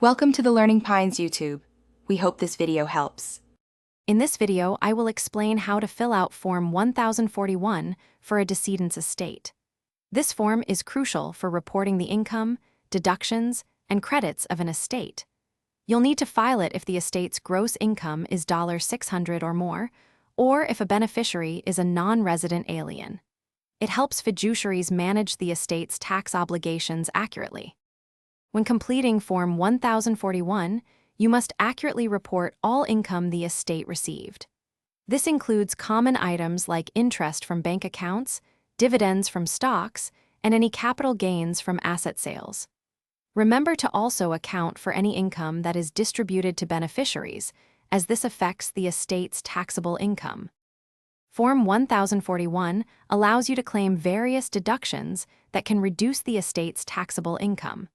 Welcome to the Learning Pines YouTube. We hope this video helps. In this video, I will explain how to fill out Form 1041 for a decedent's estate. This form is crucial for reporting the income, deductions, and credits of an estate. You'll need to file it if the estate's gross income is $600 or more, or if a beneficiary is a non-resident alien. It helps fiduciaries manage the estate's tax obligations accurately. When completing Form 1041, you must accurately report all income the estate received. This includes common items like interest from bank accounts, dividends from stocks, and any capital gains from asset sales. Remember to also account for any income that is distributed to beneficiaries, as this affects the estate's taxable income. Form 1041 allows you to claim various deductions that can reduce the estate's taxable income.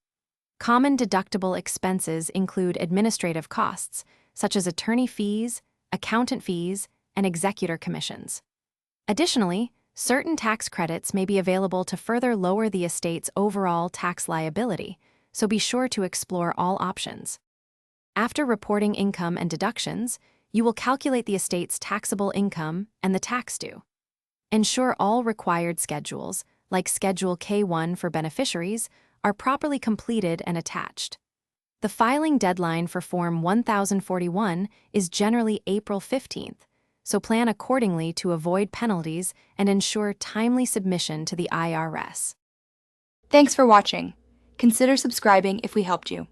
Common deductible expenses include administrative costs, such as attorney fees, accountant fees, and executor commissions. Additionally, certain tax credits may be available to further lower the estate's overall tax liability, so be sure to explore all options. After reporting income and deductions, you will calculate the estate's taxable income and the tax due. Ensure all required schedules, like Schedule K1 for beneficiaries, are properly completed and attached. The filing deadline for Form 1041 is generally April 15th, so plan accordingly to avoid penalties and ensure timely submission to the IRS. Thanks for watching. Consider subscribing if we helped you.